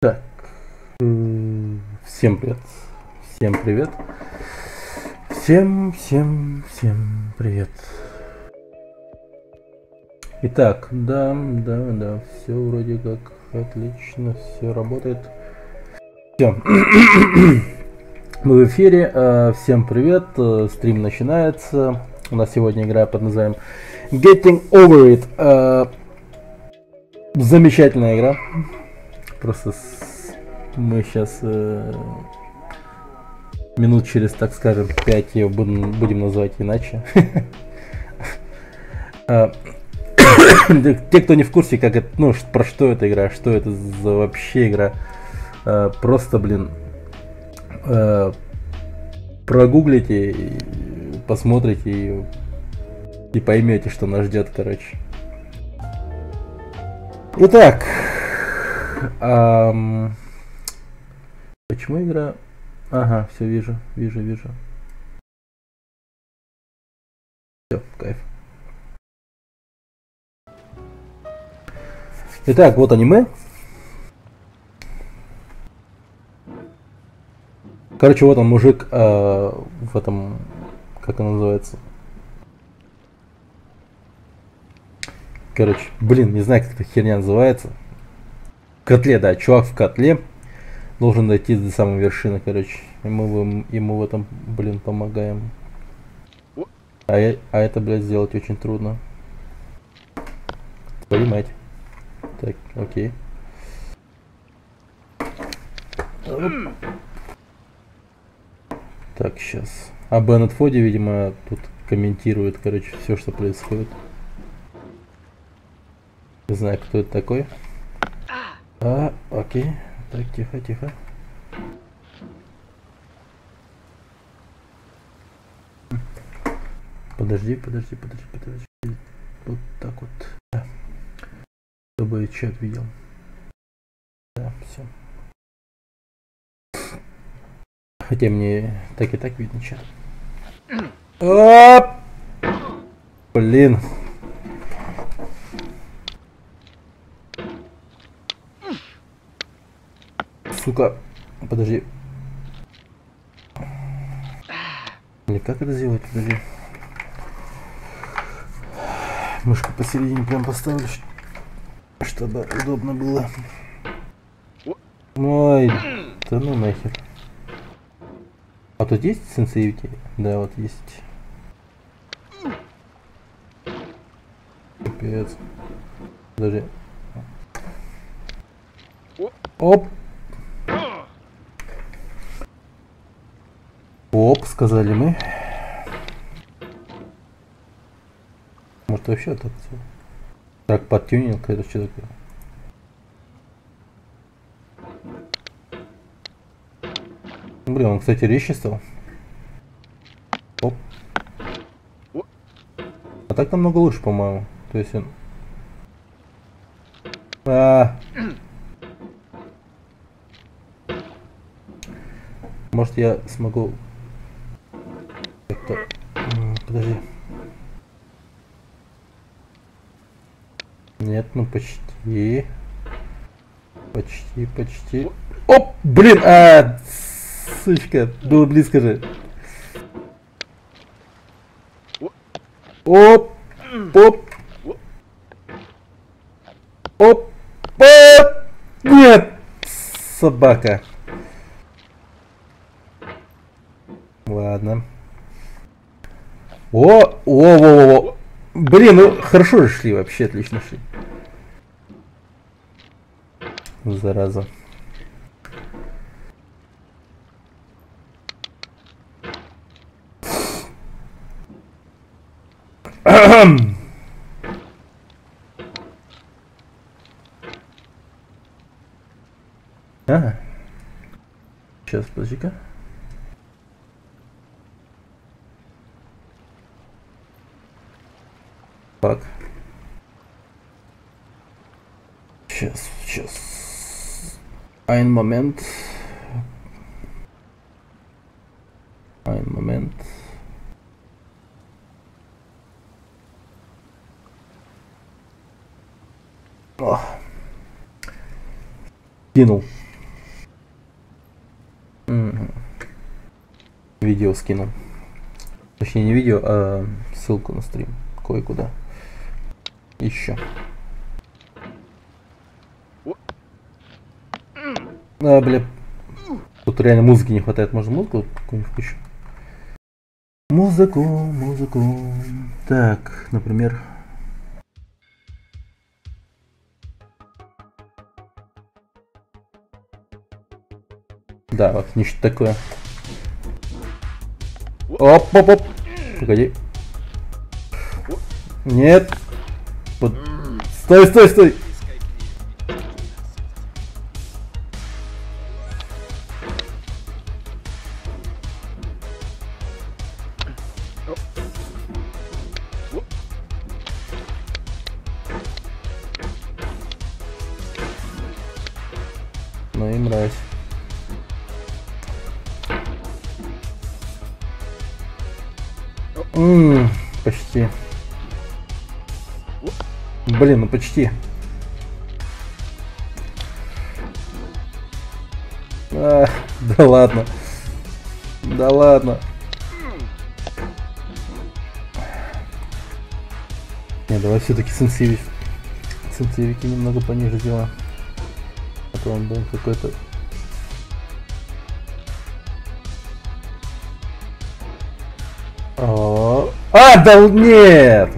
Так, всем привет, всем привет, всем привет. Итак, да, все вроде как отлично, все работает. Все, мы в эфире, всем привет, стрим начинается. У нас сегодня игра под названием Getting Over It. Замечательная игра. Просто мы сейчас минут через, так скажем, 5 ее будем называть иначе. Те, кто не в курсе, как это, ну, про что эта игра, что это за вообще игра, просто, блин, прогуглите, посмотрите ее и поймете, что нас ждет, короче. Итак, почему игра? Ага, все вижу. Все, кайф. Итак, вот аниме. Короче, вот он мужик в этом, как он называется? Короче, блин, не знаю, как эта херня называется. В котле, да, чувак в котле должен дойти до самой вершины, короче. И мы ему в этом, блин, помогаем. А это, блядь, сделать очень трудно. Твою мать. Так, окей. Так, сейчас. А Беннет Фоди, видимо, тут комментирует, короче, все, что происходит. Не знаю, кто это такой. Окей. Так, тихо. Подожди. Вот так вот. Да. Чтобы чат видел. Да, все. Хотя мне так и так видно чат. Блин. Сука. Подожди. Или как это сделать? Подожди. Мышку посередине прям поставлю, чтобы удобно было. Ой, да ну нахер. А тут есть сенсивити? Да, вот есть. Капец. Подожди. Оп. Оп, сказали мы. Может вообще так все. Так, подтюнинг, это что такое? Блин, он, кстати, резче стал. Оп. А так намного лучше, по-моему. То есть он... Может, я смогу... как-то... Подожди. Нет, ну почти. Почти. Оп! Блин! Сучка! Было близко же. Оп! Оп! Оп! Оп! Нет! Собака. Ладно. О! Блин, ну хорошо же шли, вообще отлично шли. Зараза. Сейчас, подожди-ка. Так. Сейчас. Ein момент. Кинул. видео скинул. Точнее, не видео, а ссылку на стрим. Кое-куда. Еще. А, бля. Тут реально музыки не хватает. Можно музыку какую-нибудь включу? Музыку. Так, например. Да, вот нечто такое. Оп. Погоди. Нет. Стой. Ну и мразь. Почти. Блин, ну почти. Да ладно. Не, давай все-таки сенсивики немного пониже сделаем. А то он был какой-то. Да нет!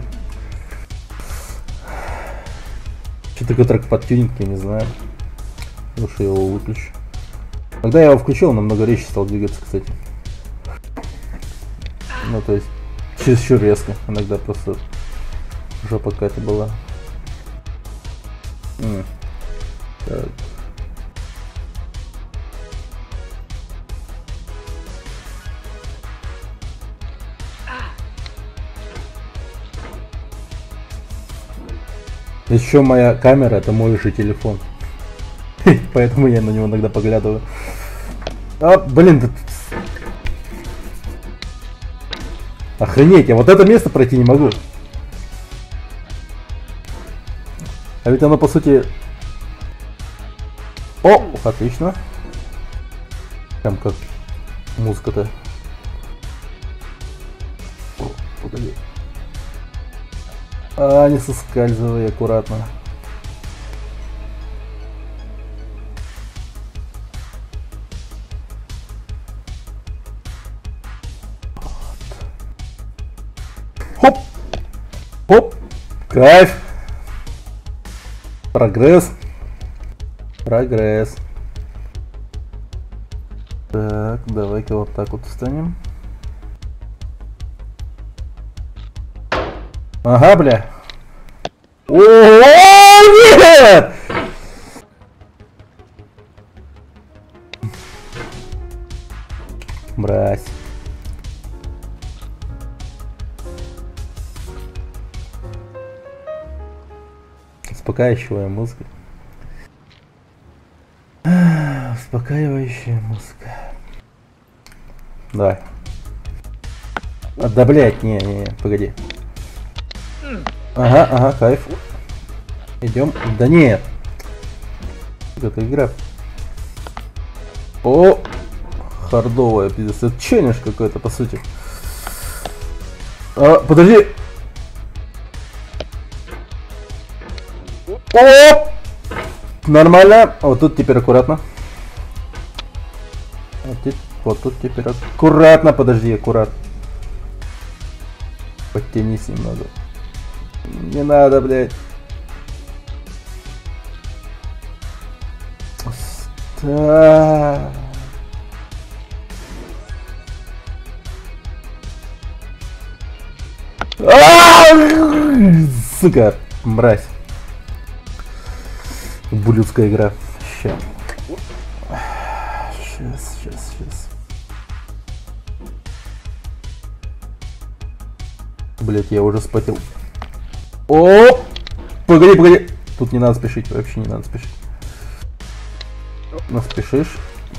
Что такое трек под тюнинг, я не знаю. Лучше я его выключу. Когда я его включил, он намного резче стал двигаться, кстати. Ну, то есть, чересчур резко. Иногда просто жопа какая-то была. Так. Еще моя камера — это мой же телефон. Поэтому я на него иногда поглядываю. Блин, охренеть, я вот это место пройти не могу. А ведь оно по сути... Отлично. Прям как музыка-то. Погоди. Не соскальзывай, аккуратно. Хоп. Кайф. Прогресс. Так, давай-ка вот так вот встанем. Ага, бля. Нет! Мразь. Успокаивающая музыка. Успокаивающая музыка. Давай. Да, блять, не, погоди. Ага, кайф. Идем. Да нет. Это игра. Хардовая, пиздец. Это челлендж какой-то, по сути. Подожди. Нормально. Вот тут теперь аккуратно. Вот тут теперь аккуратно. Подожди, аккуратно. Подтянись немного. Не надо, блядь. Сука, мразь. Ублюдская игра. Сейчас. Блять, я уже спотел. Погоди. Тут не надо спешить, вообще не надо спешить.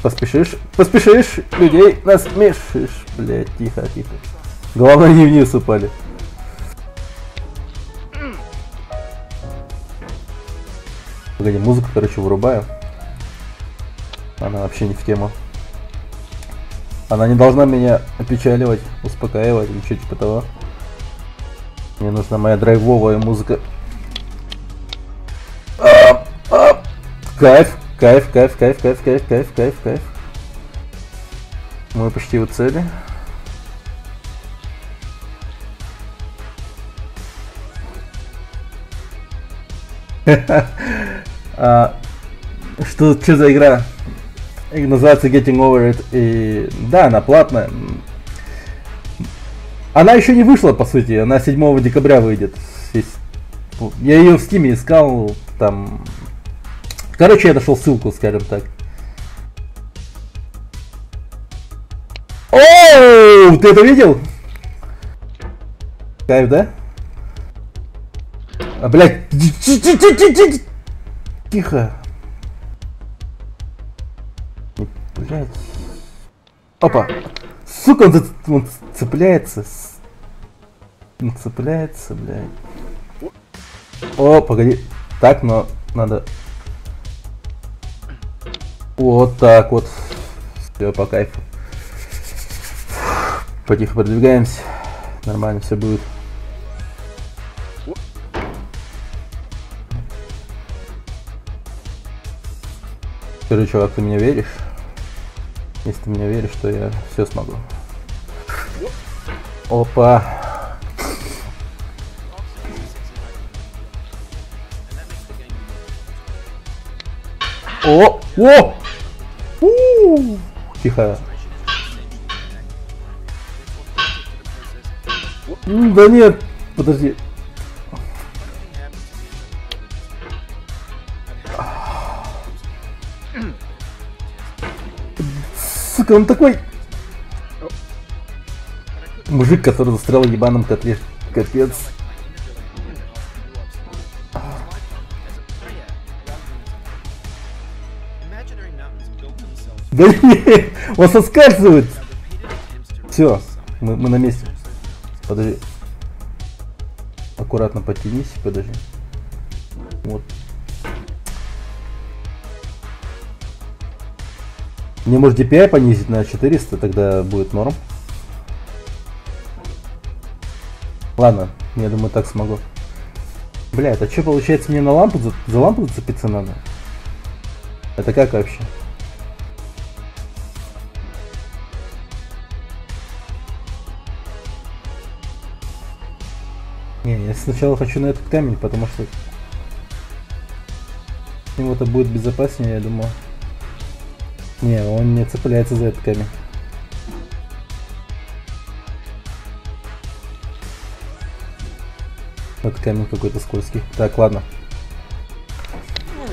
Поспешишь, людей насмешишь. Блять, тихо. Главное, не вниз упали. Погоди, музыку, короче, вырубаю. Она вообще не в тему. Она не должна меня опечаливать, успокаивать, ничего типа того. Мне нужна моя драйвовая музыка. Кайф, кайф, кайф, кайф, кайф, кайф, кайф, кайф, кайф. Мы почти у цели. Что за игра? Называется Getting Over It. И да, она платная. Она еще не вышла, по сути. Она 7 декабря выйдет. Я ее в Steam искал. Там. Короче, я нашел ссылку, скажем так. Оу, ты это видел? Кайф, да? А, блядь. Тихо. Блядь. Опа. Сука, он цепляется. Он цепляется, блядь. О, погоди. Так, но надо... Вот так вот. Все, по кайфу. Потихо продвигаемся. Нормально все будет. Скажи, чувак, ты мне веришь? Если ты мне веришь, то я все смогу. Опа. О! О! Тихо. Да нет, подожди. Сука, он такой... Мужик, который застрял в ебаном котле. Капец. Да нет, он соскальзывает. Все, мы на месте. Подожди. Аккуратно подтянись, подожди. Вот. Мне может DPI понизить на 400, тогда будет норм. Ладно, я думаю, так смогу. Бля, это что получается, мне на лампу за лампу зацепиться надо? Это как вообще? Не, я сначала хочу на этот камень, потому что с ним это будет безопаснее, я думаю. Не, он не цепляется за этот камень. Этот камень какой-то скользкий. Так, ладно.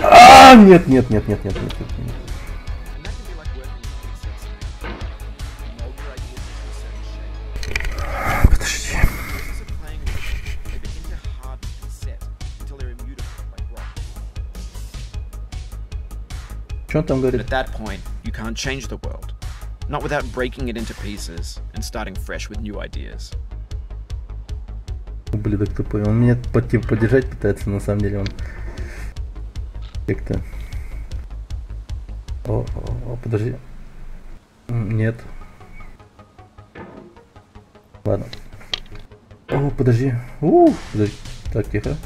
А, нет, нет, нет, нет, нет, нет, нет, нет. Подожди. Что он там говорит? At that point, you can't change the world, not without breaking it into pieces and starting fresh with new ideas. Ублюдок тупой. Он меня поддержать пытается, на самом деле он как-то... О, подожди. Нет. Ладно. О, подожди. Подожди. Так, тихо.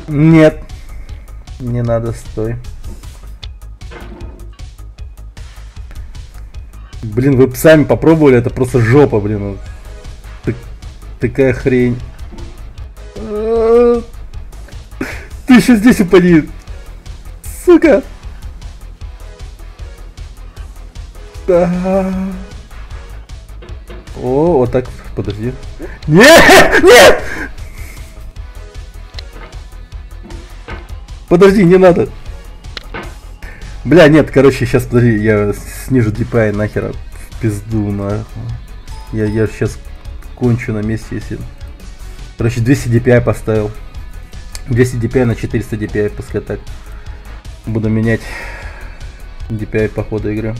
Нет. Не надо, стой. Блин, вы сами попробовали, это просто жопа, блин. Такая хрень. Ты еще здесь упади. Сука. О, вот так, подожди. Нет! Нет! Подожди, не надо. Бля, нет, короче, сейчас, подожди, я снижу DPI нахер в пизду, нахуй. Я сейчас кончу на месте, если... Короче, 200 DPI поставил. 200 DPI на 400 DPI, пускай так. Буду менять DPI по ходу игры.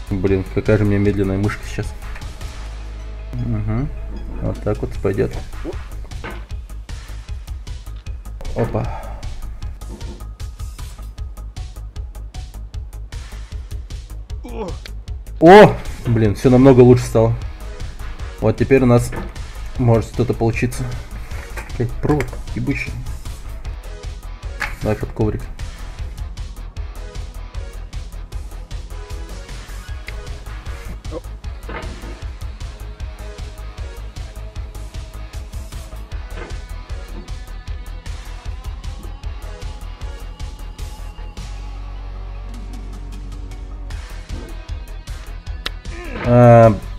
Блин, какая же у меня медленная мышка сейчас. Угу. Вот так вот пойдет. Опа. О! Блин, все намного лучше стало. Вот теперь у нас может что-то получиться. Блять, провод ебучий. Давай под коврик.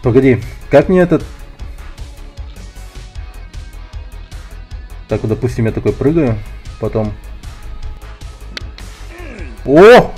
Погоди, как мне этот... Так, вот, допустим, я такой прыгаю, потом... О!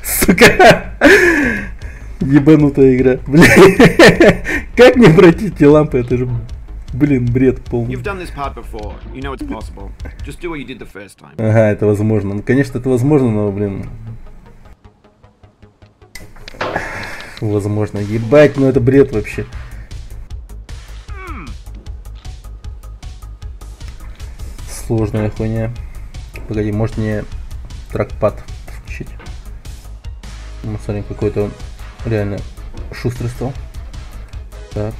Сука! Ебанутая игра. Блин. Как мне пройти эти лампы? Это же, блин, бред полный. Ага, это возможно. Ну, конечно, это возможно, но, блин. Возможно. Ебать, ну это бред вообще. Сложная хуйня. Погоди, может мне тракпад включить? Ну, смотри, какой-то он реально шустрый стал. Так.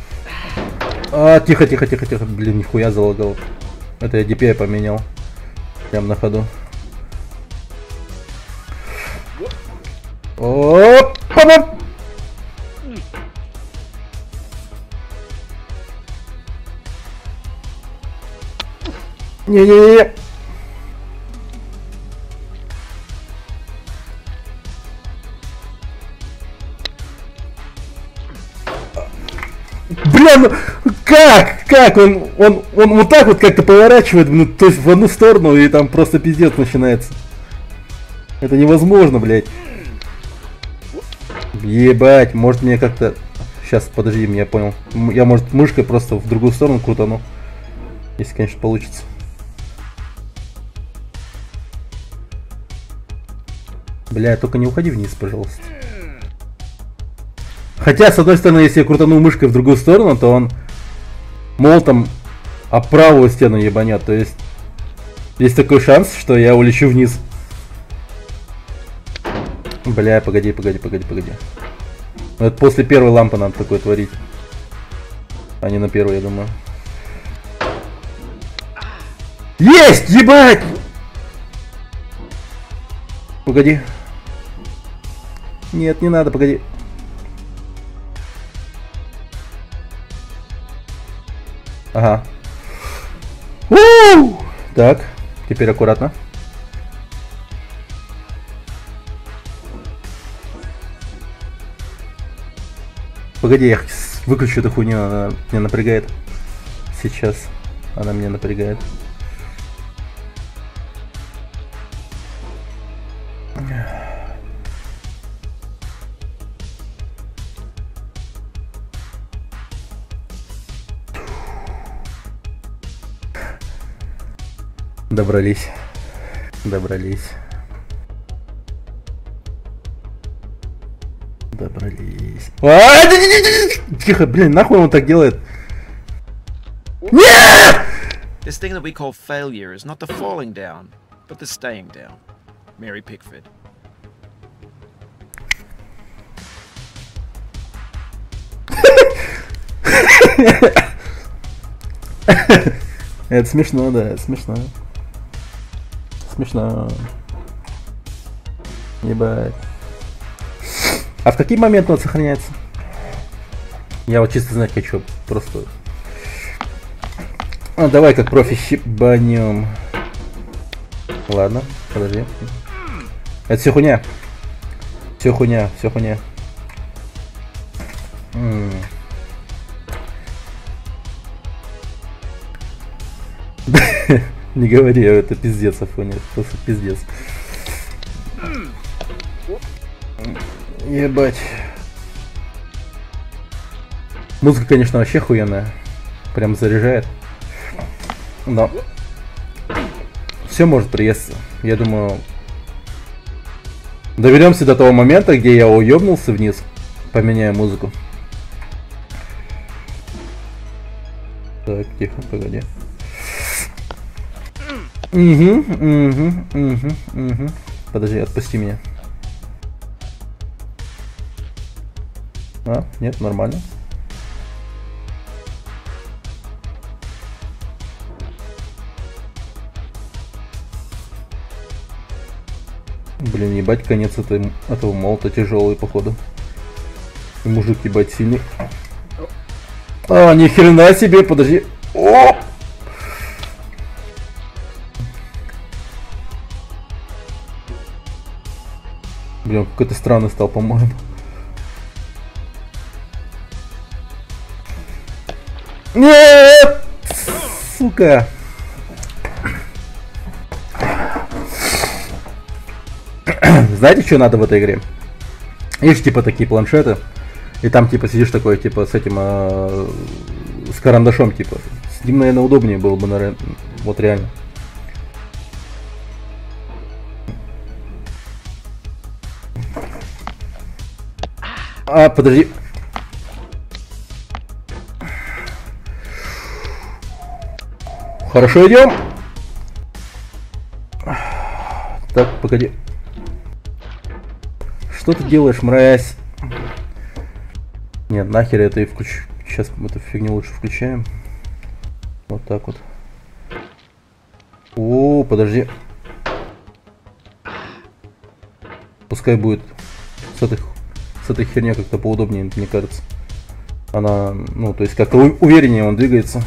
Тихо, тихо, тихо, тихо. Блин, нихуя залагал. Это я DPI поменял. Прям на ходу. Опа! Не-не-не. Бля, ну как? Как? Он вот так вот как-то поворачивает, ну, то есть в одну сторону, и там просто пиздец начинается. Это невозможно, блядь. Ебать, может мне как-то... Сейчас, подожди, я понял. Я, может, мышкой просто в другую сторону крутану. Если, конечно, получится. Бля, только не уходи вниз, пожалуйста. Хотя, с одной стороны, если я крутану мышкой в другую сторону, то он молотом об правую стену ебанет. То есть, есть такой шанс, что я улечу вниз. Бля, погоди. Это после первой лампы надо такое творить. А не на первой, я думаю. Есть! Ебать! Погоди. Нет, не надо, погоди. Ага. У-у-у! Так, теперь аккуратно. Погоди, я выключу эту хуйню, она меня напрягает. Сейчас она меня напрягает. Добрались. Тихо, блин, нахуй он так делает? Нет! This thing that we call failure is not the falling down, but the staying down. Mary Pickford. Это смешно, да, смешно. Смешно. Ебать. А в какие моменты он сохраняется? Я вот чисто знать хочу, просто... Давай как профи щипанем. Ладно, подожди. Это все хуйня. Все хуйня. Не говори, это пиздец, Афоня, это просто пиздец. Ебать. Музыка, конечно, вообще охуенная. Прям заряжает. Но все может приесться. Я думаю, доберемся до того момента, где я уебнулся вниз. Поменяю музыку. Так, тихо, погоди. Угу. Подожди, отпусти меня. А, нет, нормально. Блин, ебать, конец этого молота тяжелый, походу. И мужик, ебать, сильный. А, ни хрена себе, подожди. О! Блин, какой-то странный стал, по-моему. Нет! Сука! Знаете, что надо в этой игре? Есть типа такие планшеты, и там типа сидишь такой, типа с этим, с карандашом, типа. С ним, наверное, удобнее было бы, наверное, вот реально. А, подожди. Хорошо, идем. Так, погоди. Что ты делаешь, мразь? Нет, нахер это и включу. Сейчас мы эту фигню лучше включаем. Вот так вот. О, подожди. Пускай будет с этой херней как-то поудобнее, мне кажется. Она, ну, то есть как-то увереннее он двигается.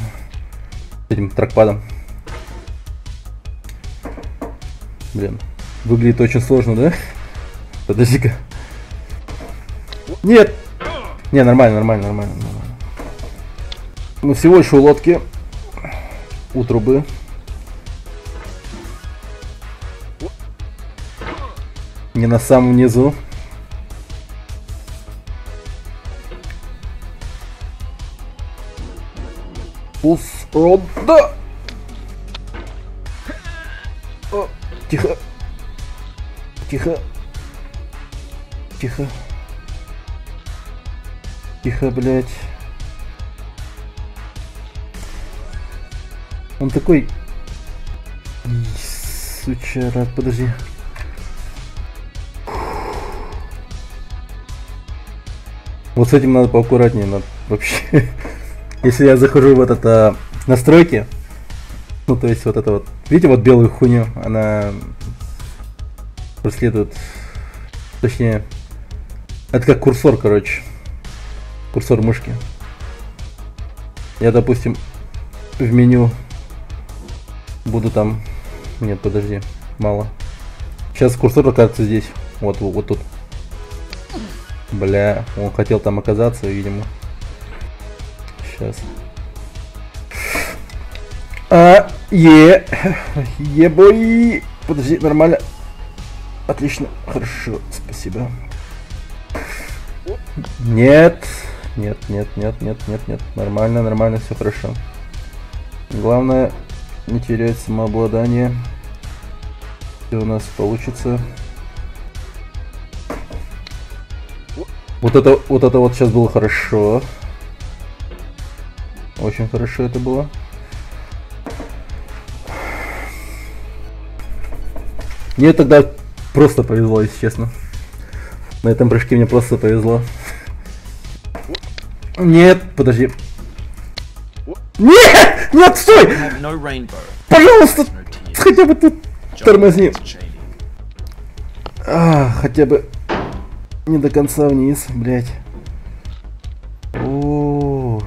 С этим трекпадом. Блин, выглядит очень сложно, да? Подожди-ка. Нет! Не, нормально. Мы всего еще у лодки. У трубы. Не на самом низу. Да! О, тихо. Тихо, блядь. Он такой... Сучара, подожди. Вот с этим надо поаккуратнее, надо вообще. Если я захожу в этот настройки, ну то есть вот это вот, видите, вот белую хуйню, она преследует, точнее, это как курсор, короче, курсор мышки. Я, допустим, в меню буду там, нет, подожди, мало. Сейчас курсор окажется здесь, вот тут. Бля, он хотел там оказаться, видимо. Сейчас. Ебой. Подожди, нормально. Отлично, хорошо, спасибо. Нет, нормально, все хорошо. Главное не терять самообладание. Все у нас получится. Вот это вот сейчас было хорошо. Очень хорошо это было. Мне тогда просто повезло, если честно. На этом прыжке мне просто повезло. Нет, подожди. Нет, стой! Пожалуйста, хотя бы тут тормозни. Хотя бы не до конца вниз, блять. О,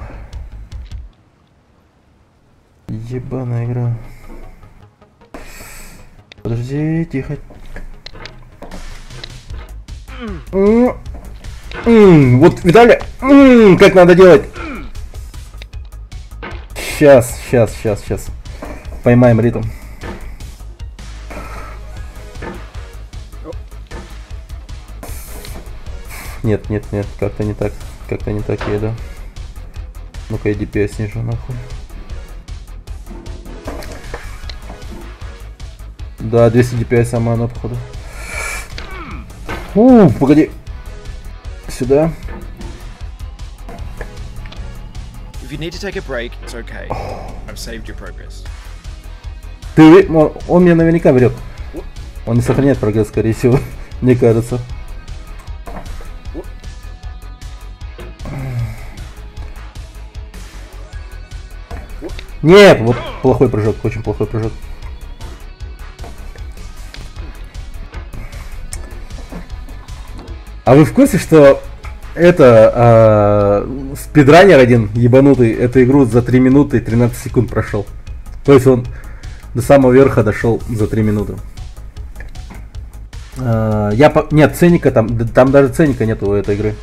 ебаная игра. Подожди, тихо. Вот, видали? Как надо делать? Сейчас. Поймаем ритм. Нет, нет, нет, как-то не так. Как-то не так еду. Ну-ка, я DPS снижу, нахуй. Да, 200 DPS сама на походу. Погоди. Сюда. If you need to take a break, it's okay. I've saved your progress. Ты, он меня наверняка врет. Он не сохраняет прогресс, скорее всего, мне кажется. Нет, вот плохой прыжок, очень плохой прыжок. А вы в курсе, что это спидранер один ебанутый эту игру за 3 минуты и 13 секунд прошел? То есть он до самого верха дошел за 3 минуты. Нет, ценника там даже ценника нету у этой игры.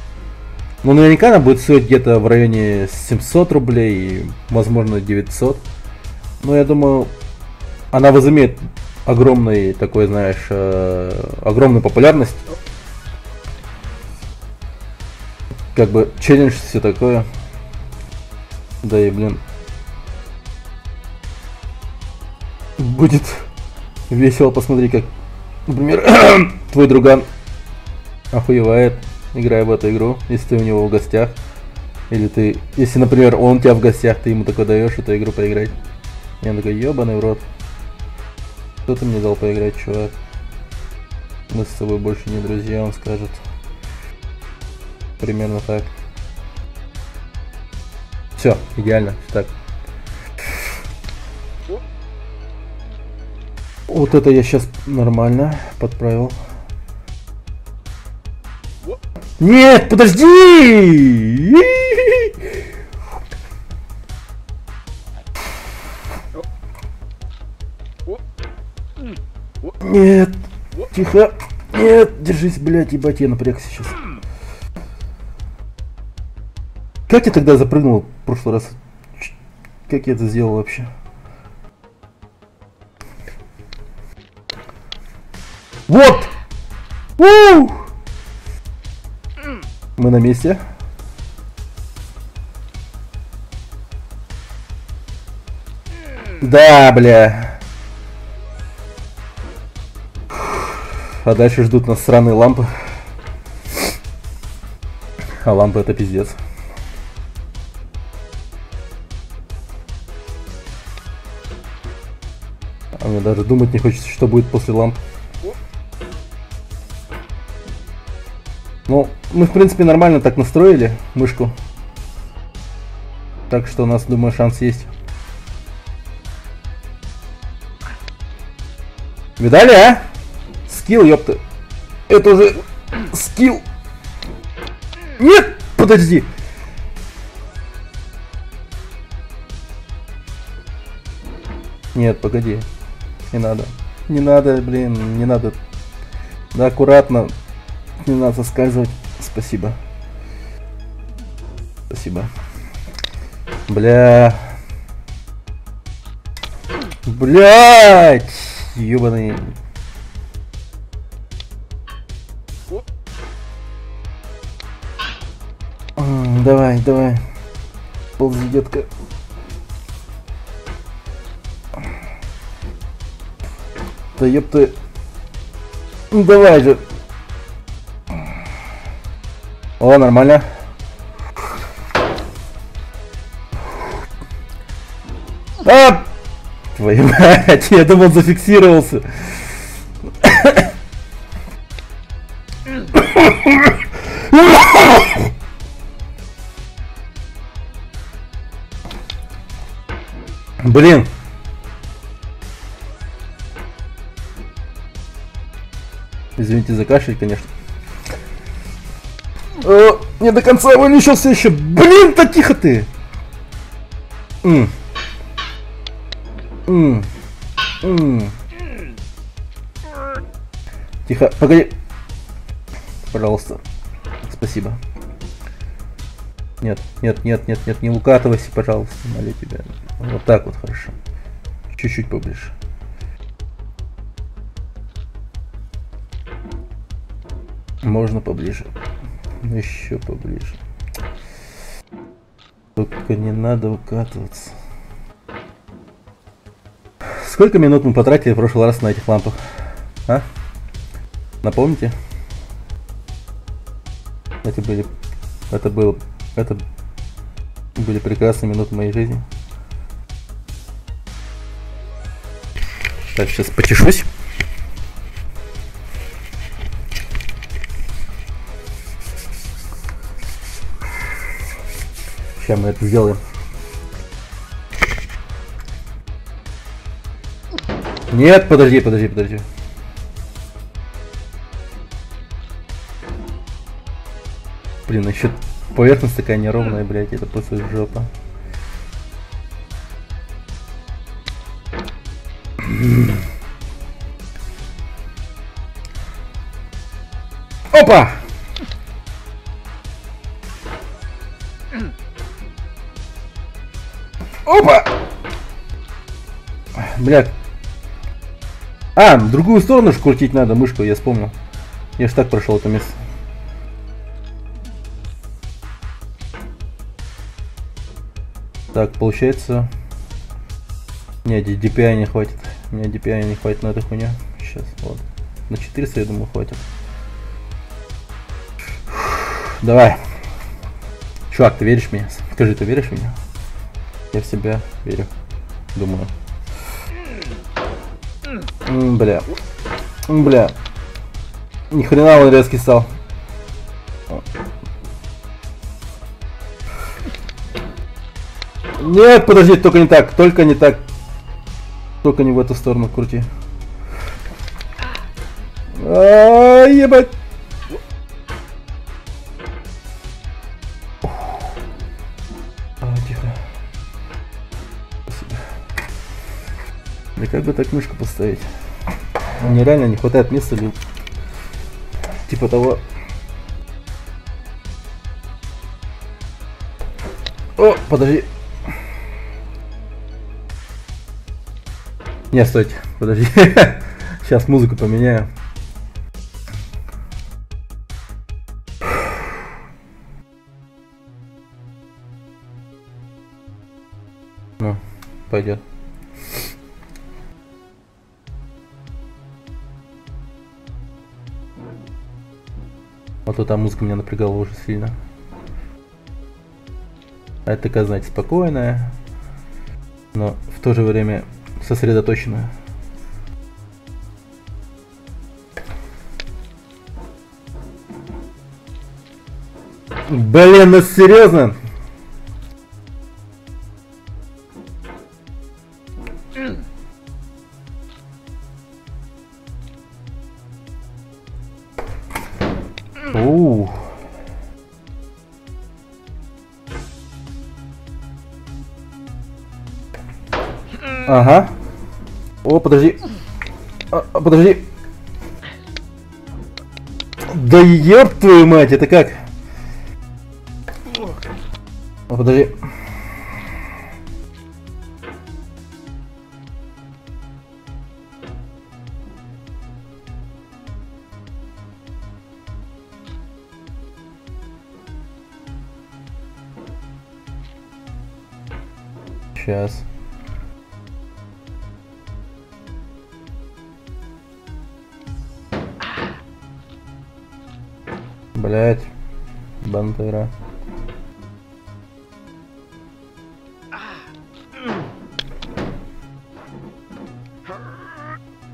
Ну, наверняка она будет стоить где-то в районе 700 рублей, возможно 900. Но я думаю, она возымеет огромный такой, знаешь, огромную популярность. Как бы челлендж, все такое. Да и, блин, будет весело посмотреть, как, например, твой друган охуевает, играя в эту игру, если ты у него в гостях. Или ты, если, например, он у тебя в гостях, ты ему такой даешь эту игру поиграть. И он такой, ебаный в рот. Что ты мне дал поиграть, чувак? Мы с тобой больше не друзья, он скажет. Примерно так. Все, идеально. Так. Вот это я сейчас нормально подправил. Нет, подожди! Нет, тихо. Нет, держись, блядь, ебать, я напрягся сейчас. Как я тогда запрыгнул в прошлый раз? Как я это сделал вообще? Вот! Мы на месте. Да, бля. А дальше ждут нас сраные лампы. А лампы это пиздец. А мне даже думать не хочется, что будет после ламп. Ну, мы в принципе нормально так настроили мышку. Так что у нас, думаю, шанс есть. Видали, а? Скилл, ёпта. Это уже скилл. Нет, подожди. Нет, погоди. Не надо. Не надо, блин, не надо. Да, аккуратно. Не надо соскальзывать. Спасибо. Спасибо. Бля. Блять! Ёбаный. Давай, давай. Ползи, детка. Да ёпты. Давай же. О, нормально. А! Твою мать, я думал, зафиксировался. Блин. Извините за кашель, конечно. Не до конца вылечился еще. Блин, да тихо ты. Тихо, погоди. Пожалуйста. Спасибо. Нет, нет, нет, нет, нет, не укатывайся, пожалуйста, молю тебя. Вот так вот, хорошо. Чуть-чуть поближе. Можно поближе. Еще поближе. Только не надо укатываться. Сколько минут мы потратили в прошлый раз на этих лампах? А? Напомните? Это были прекрасные минуты моей жизни. Так, сейчас почешусь. Сейчас мы это сделаем. Нет, подожди. Блин, еще поверхность такая неровная, блядь, это просто жопа. Опа! Опа! Блядь. А, в другую сторону же крутить надо мышку, я вспомнил. Я ж так прошел это место. Так, получается... Нет, DPI не хватит. У меня DPI не хватит на эту хуйню. Сейчас, вот. На 400, я думаю, хватит. Давай. Чувак, ты веришь в меня? Скажи, ты веришь в меня? Я в себя верю. Думаю. Бля. Бля. Ни хрена он резкий стал. Нет, подожди, только не так. Только не так. Только не в эту сторону крути. Ебать. Тихо. Спасибо. Да как бы так мышку поставить? Мне реально не хватает места или типа того. О, подожди. Не, стойте, подожди. Сейчас музыку поменяю. Ну, пойдет. Вот эта музыка меня напрягала уже сильно. А это такая, знаете, спокойная, но в то же время сосредоточенная. Блин, ну серьезно? Ага. О, подожди. Подожди. Да ёб твою мать, это как? О, подожди. Сейчас. Блять, бандера.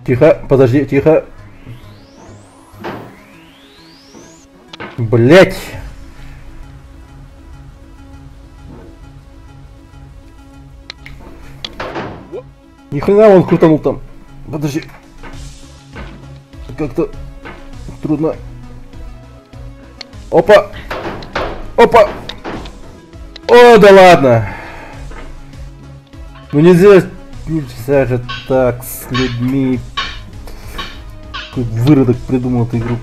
Тихо, подожди, тихо. Блять. Ни хрена он крутанул там. Подожди. Как-то трудно. Опа! Опа! О, да ладно! Ну нельзя же так с людьми. Какой выродок придумал эту игру.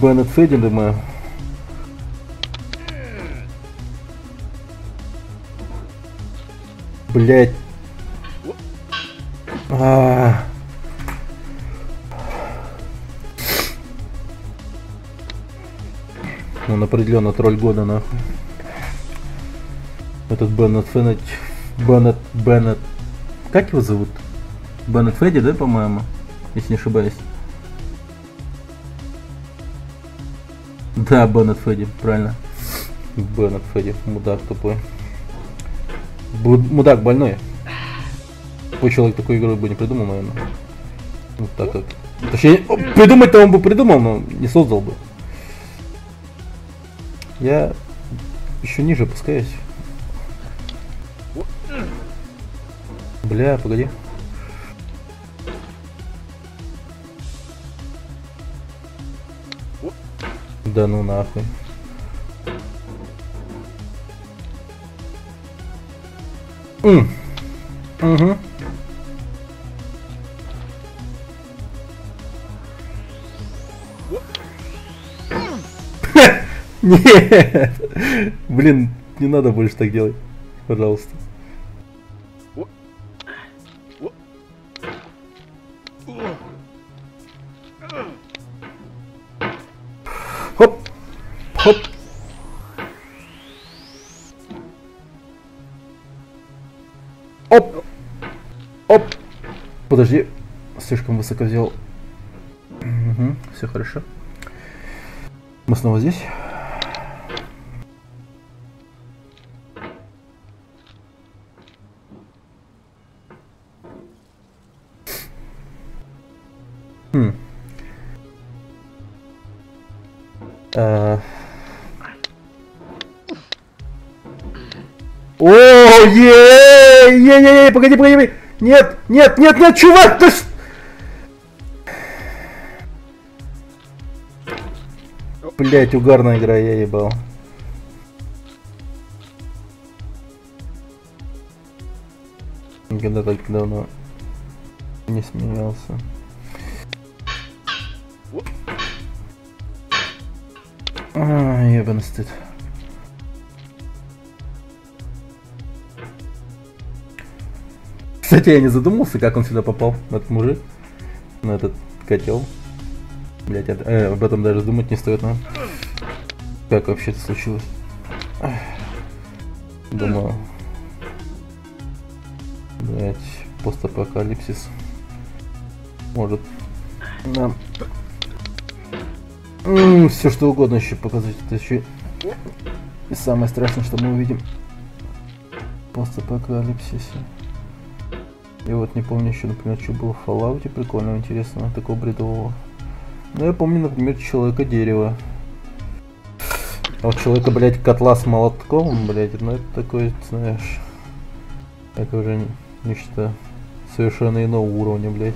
Беннет Федин, думаю. Блять. Он определенно тролль года, нахуй. Этот Беннет. Как его зовут? Беннет Федди, да, по-моему? Если не ошибаюсь. Да, Беннет Федди, правильно. Беннет Федди, мудак тупой. Мудак больной. Такой человек такую игру бы не придумал, наверное. Вот так как. Точнее, придумать-то он бы придумал, но не создал бы. Я еще ниже опускаюсь. Бля, погоди. Да ну нахуй. Угу. Нет! Блин, не надо больше так делать. Пожалуйста. Хоп! Хоп! Оп! Оп! Подожди, слишком высоко взял. Угу, все хорошо. Мы снова здесь. О, е, погоди. Нет, чувак, ты... Блять, угарная игра, я ебал. Никогда так давно не смеялся. Ебаный стыд. Кстати, я не задумался, как он сюда попал, этот мужик, на этот котел. Блять, об этом даже думать не стоит, но как вообще это случилось? Думаю, блять, постапокалипсис может нам все что угодно еще показать. Это еще и самое страшное, что мы увидим в постапокалипсисе. Я вот не помню еще, например, что было в Fallout прикольного, интересного, такого бредового. Ну, я помню, например, Человека-дерево. А вот Человека, блядь, котла с молотком, блядь, ну это такое, знаешь, это уже нечто совершенно иного уровня, блядь.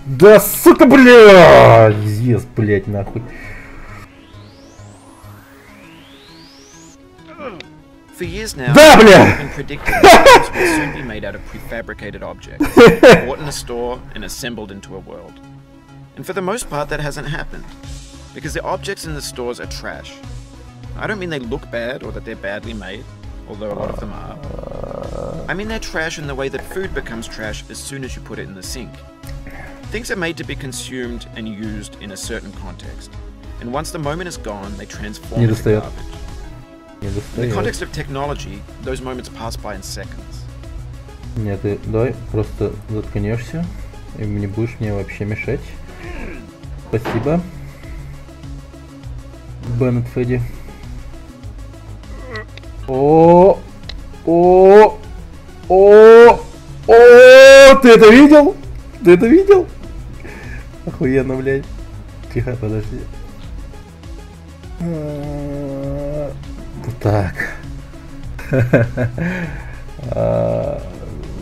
Да, сука, блядь! Ес, блядь, нахуй. For years now, Да, бля! we've been predicting that games will soon be made out of prefabricated objects, bought in a store and assembled into a world. And for the most part, that hasn't happened, because the objects in the stores are trash. I don't mean they look bad or that they're badly made, although a lot of them are. I mean they're trash in the way that food becomes trash as soon as you put it in the sink. Things are made to be consumed and used in a certain context, and once the moment is gone, they transform into garbage. In the context of technology, those moments pass by in seconds. Нет, ты давай просто заткнешься и не будешь мне вообще мешать. Спасибо. Беннет Федди. О, ты это видел? Ты это видел? Охуенно, блядь. Тихо, подожди. Так.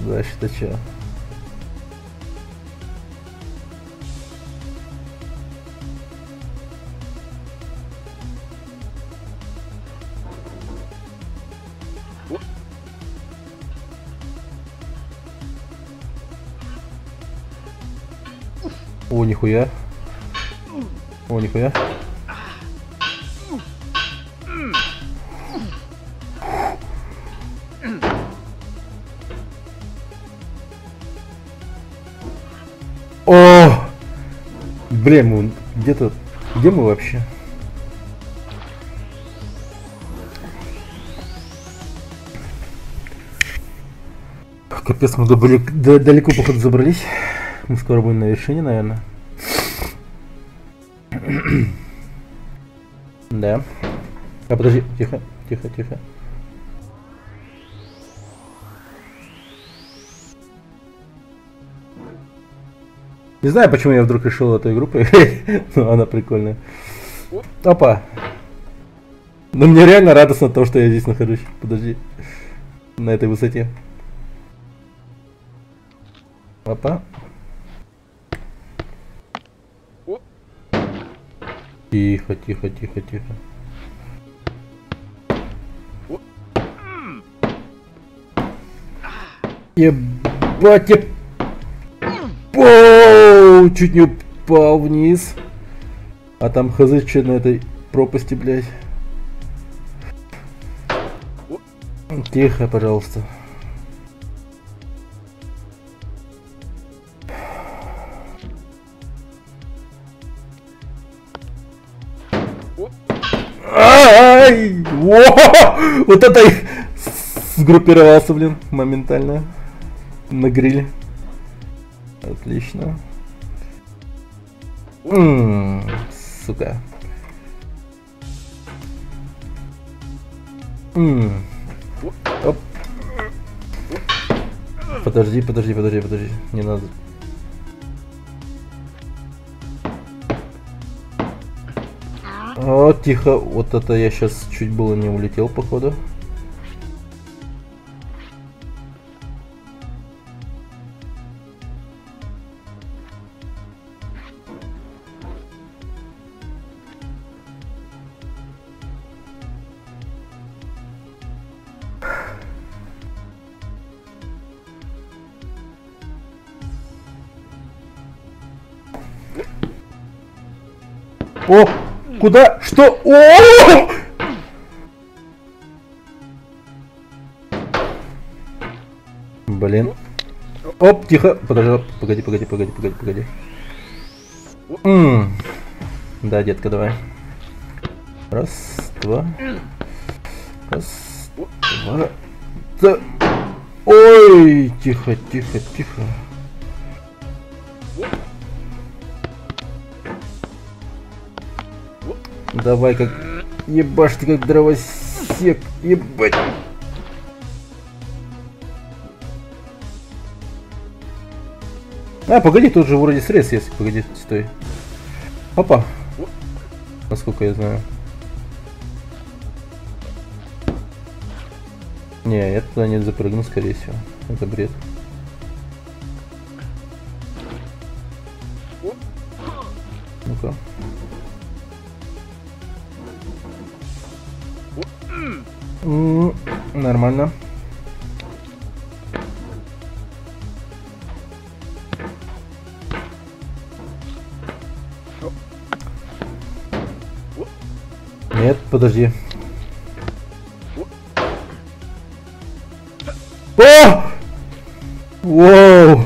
Дальше-то чё? О, нихуя. О, нихуя. О! Блин, мы где-то... Где мы вообще? Капец, мы далеко, походу, забрались. Мы скоро будем на вершине, наверное. Да. А подожди, тихо, тихо, тихо. Не знаю, почему я вдруг решил эту игру поиграть, но она прикольная. Опа! Но мне реально радостно от того, что я здесь нахожусь. Подожди. На этой высоте. Опа. Тихо, тихо, тихо, тихо. Ебать, я... Оу, чуть не упал вниз. А там хз что на этой пропасти, блядь. Тихо, пожалуйста. Ай! Вот это сгруппировался, блин, моментально на гриле. Отлично. Сука. Оп. Подожди, подожди, подожди, подожди. Не надо. О, тихо. Вот это я сейчас чуть было не улетел, походу. О! Куда? Что? О! Блин. Оп, тихо. Подожди, погоди, погоди, погоди, погоди, погоди. Да, детка, давай. Раз, два. Раз, два. Да. Ой, тихо, тихо, тихо. Давай, как... Ебашь ты, как дровосек. Ебать. А, погоди, тут же вроде срез есть. Погоди, стой. Опа. Насколько я знаю. Не, я туда не запрыгну, скорее всего. Это бред. Ну-ка. Нормально. Нет, подожди. О! Воу!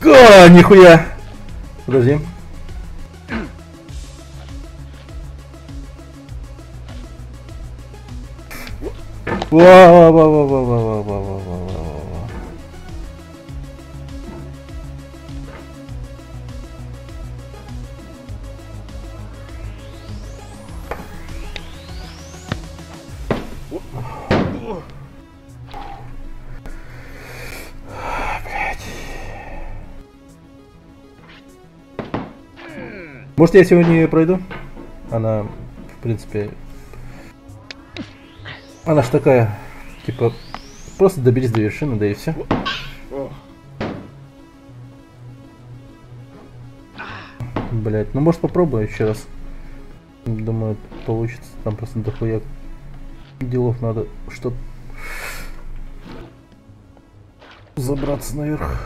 О, нихуя! Подожди. Ва-ва-ва-ва-ва-ва-ва-ва-ва-ва. Может, я сегодня ее пройду? Она, в принципе... Она ж такая, типа, просто доберись до вершины, да и все. Блять, ну может попробую еще раз. Думаю, получится. Там просто дохуя делов надо, чтобы забраться наверх.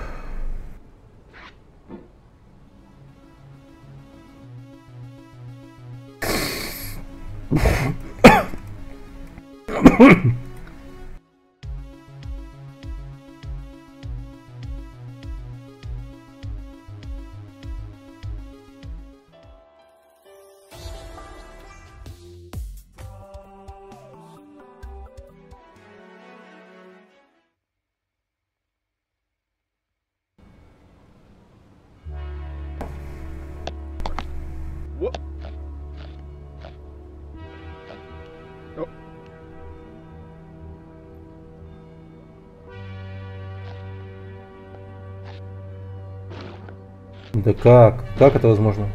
Да как? Как это возможно?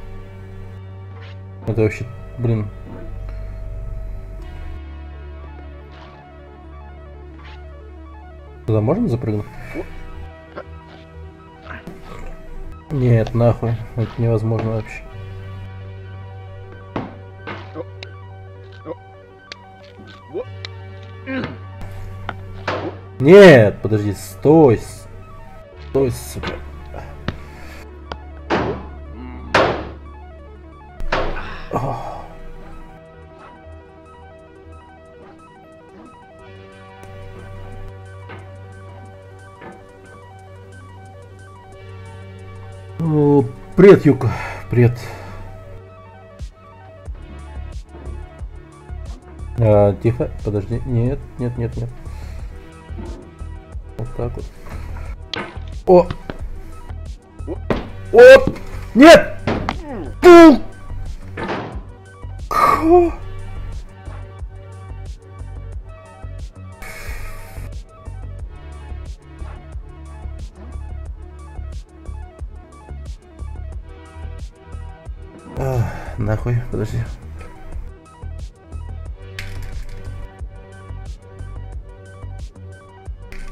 Это вообще, блин. Туда можно запрыгнуть? Нет, нахуй. Это невозможно вообще. Нет, подожди, стой. Стой, сука. О, привет, Юка. Привет. Тихо, подожди. Нет. Вот так вот. О! Оп! Нет! Нахуй, подожди.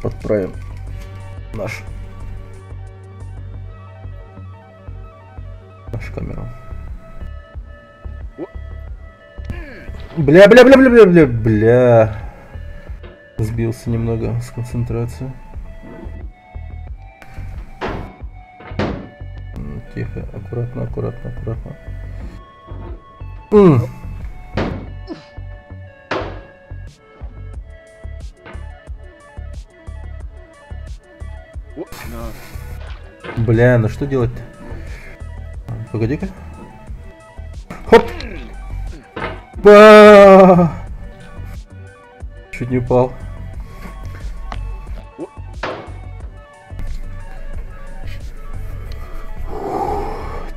Подправим нашу камеру. Бля. Сбился немного с концентрации. Тихо, аккуратно. Бля, ну что делать-то? Погоди-ка. Хоп! Ба! Чуть не упал.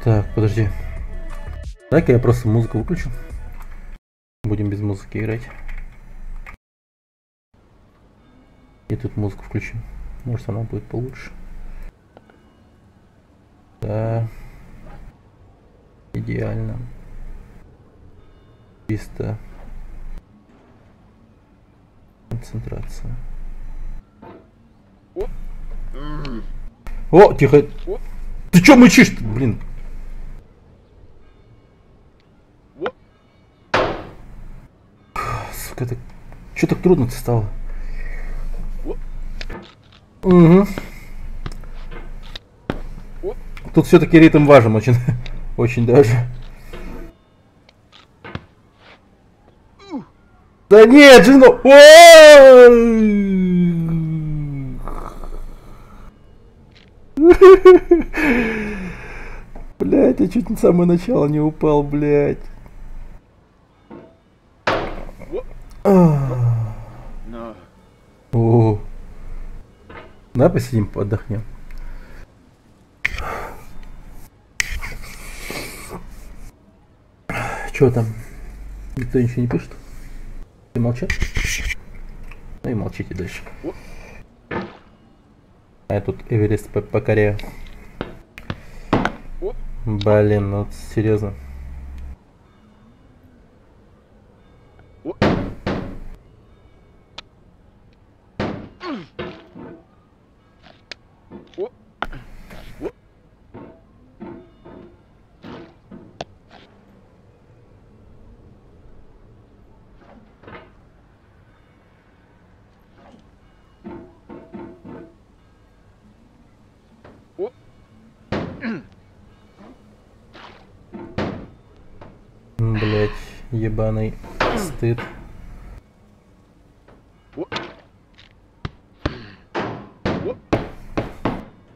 Так, подожди. Так, я просто музыку выключу. Будем без музыки играть. И тут музыку включим. Может, она будет получше. Да. Идеально. Чисто. Концентрация. О, тихо. Ты чё мычишь-то, блин? Сука, это... Чё так трудно-то стало? Угу. Тут все-таки ритм важен очень. Очень даже. Да нет, Джино! Блять, я чуть на самое начало не упал, блять. О. Да, посидим, отдохнем. Чё там? Никто ничего не пишет? И молчат? Ну и молчите дальше. А я тут Эверест покоряю. Блин, ну серьезно. Блять, ебаный. стыд.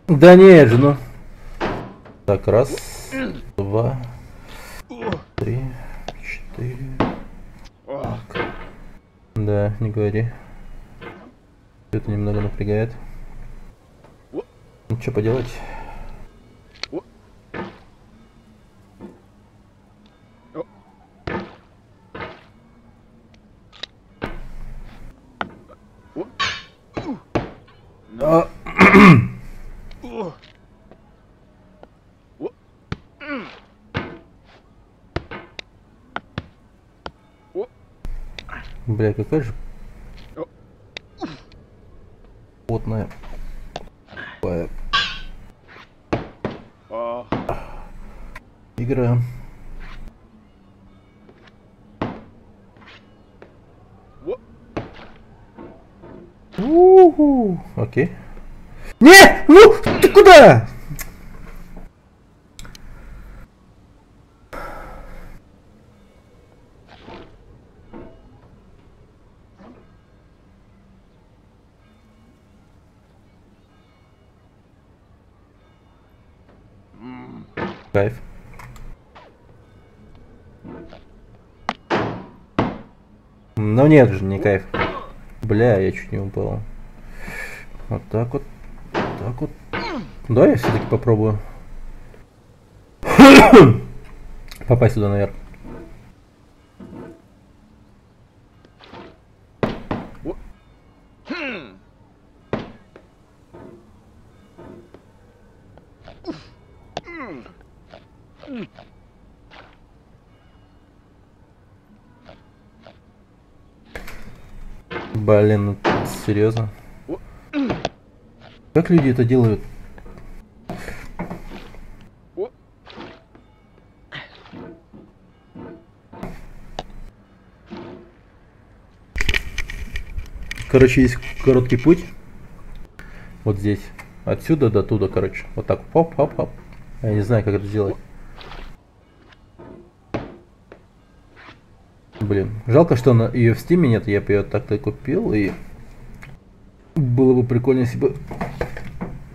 Да нет же, ну. Так, раз, два, три, четыре. Так. Да, не говори. Это немного напрягает. Ну, что поделать? Бля, какая же потная игра. Окей. Не! Ну! Ты куда? Кайф. Ну нет же, не кайф. Бля, я чуть не упал. Вот так вот. Так вот. Да, я все-таки попробую. Попасть сюда наверх. Блин, ну серьезно? Как люди это делают? Короче, есть короткий путь. Вот здесь. Отсюда до туда, короче. Вот так. Хоп-хоп-хоп. Я не знаю, как это сделать. Блин, жалко, что ее в стиме нет, я бы ее так-то купил, и было бы прикольно, если бы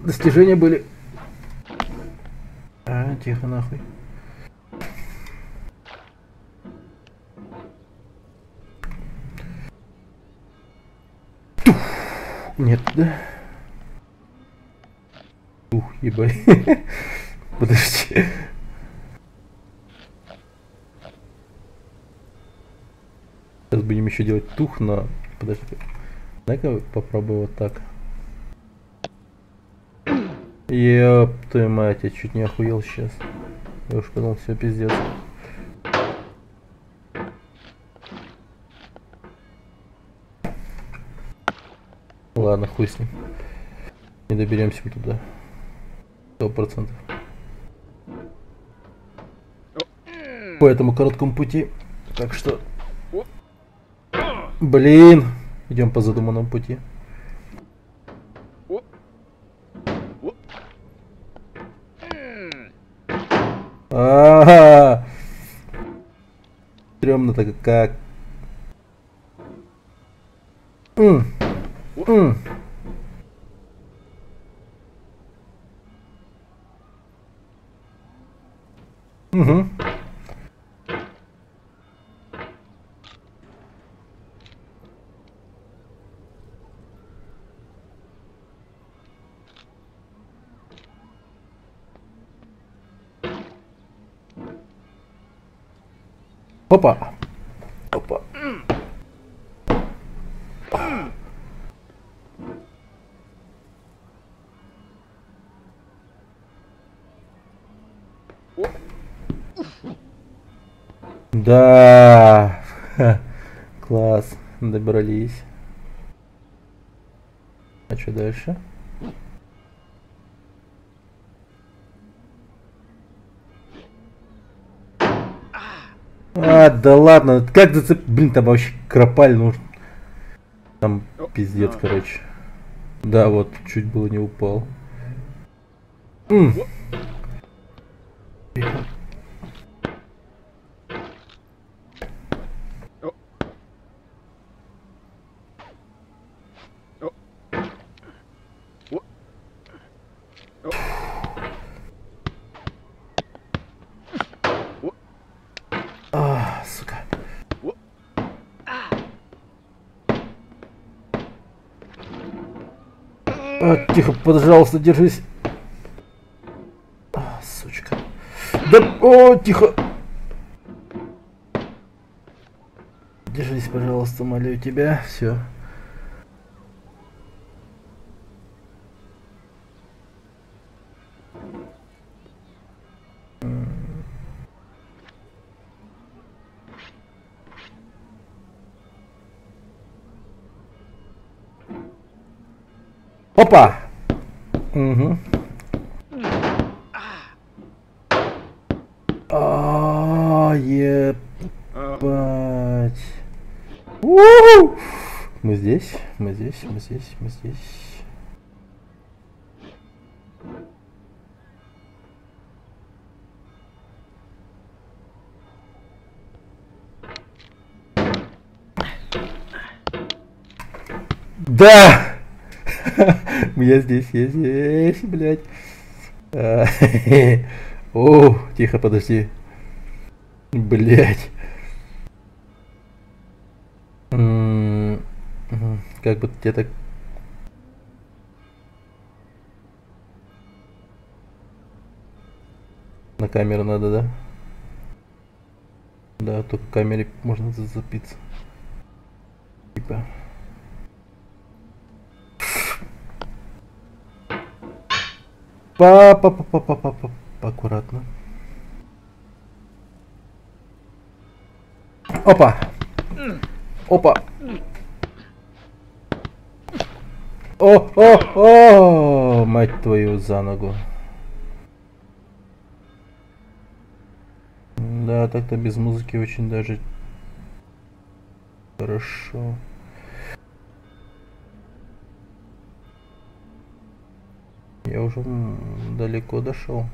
достижения были. А, тихо нахуй. Тух. Нет, да? Ух, ебать. Подожди. Сейчас будем еще делать тух, но... Подожди. Дай-ка попробую вот так. Ёп твою мать, я чуть не охуел сейчас. Я уж подумал, все пиздец. Ладно, хуй с ним. Не доберемся мы туда. 100%. По этому короткому пути. Так что... Блин! Идем по задуманному пути. Ага! Стрёмно-то как. Угу. Опа. Опа. Да. Класс. Добрались. А что дальше? А, да ладно, как блин, там вообще кропаль нужен. Там пиздец, короче. Да, вот, чуть было не упал. Тихо, пожалуйста, держись. Сучка. Да, о, тихо. Держись, пожалуйста, молю тебя. Все. Опа! Угу. Ебать. Мы здесь, мы здесь, мы здесь, мы здесь. Да! Я здесь, блядь. О, тихо, подожди. Блядь. Как бы тебе так... На камеру надо, да? Да, только в камере можно зацепиться. Типа... Па-па-па-па-па-па-па. Аккуратно. Опа! Опа! О, мать твою за ногу. Да, так-то без музыки очень даже хорошо. Я уже далеко дошел.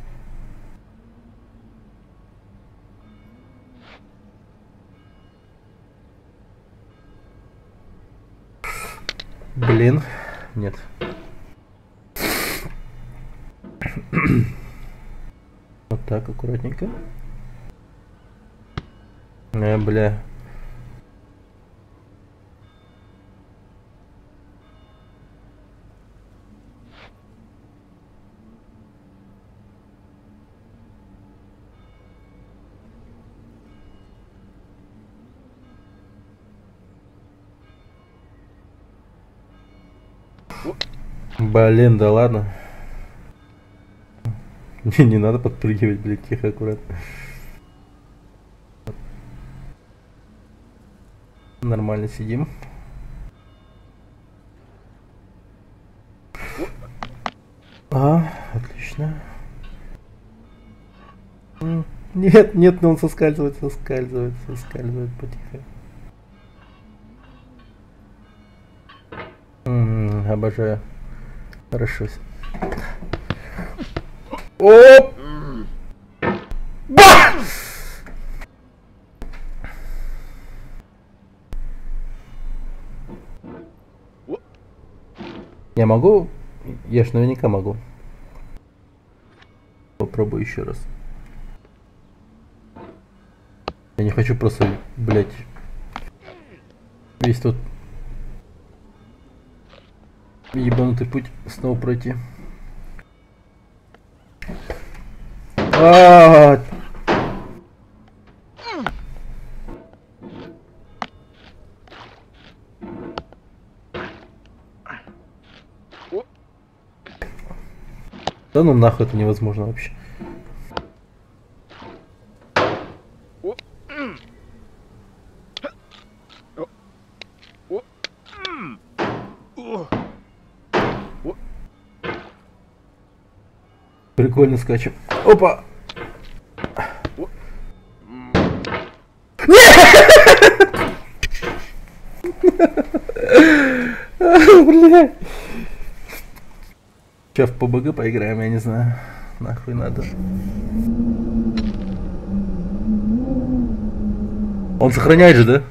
Блин, нет. Вот так, аккуратненько. Бля. Блин, да ладно. Не надо подпрыгивать, блядь, тихо, аккуратно. Нормально сидим. Отлично. Нет, нет, но он соскальзывает потихо. Обожаю. Хорошо. Оп! Ба! Я могу? Я ж наверняка могу. Попробую еще раз. Я не хочу просто, блять, весь тот ебанутый путь снова пройти. Да ну нахуй, это невозможно вообще. Прикольно скачем. Опа! Бля. Сейчас в ПБГ поиграем, я не знаю. Нахуй надо. Он сохраняет же, да?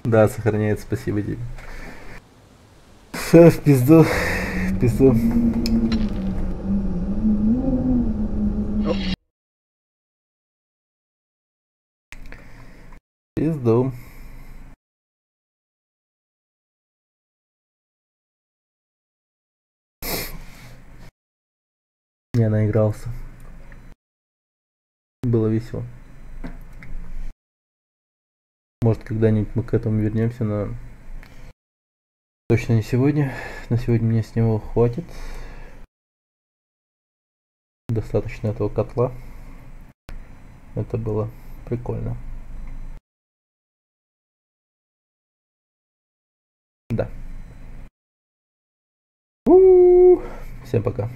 Да, сохраняет, спасибо тебе. Все, в пизду. В пизду. Пизду. Я наигрался. Было весело. Может, когда-нибудь мы к этому вернемся, но точно не сегодня. На сегодня мне с него хватит. Достаточно этого котла. Это было прикольно. Да. Всем пока.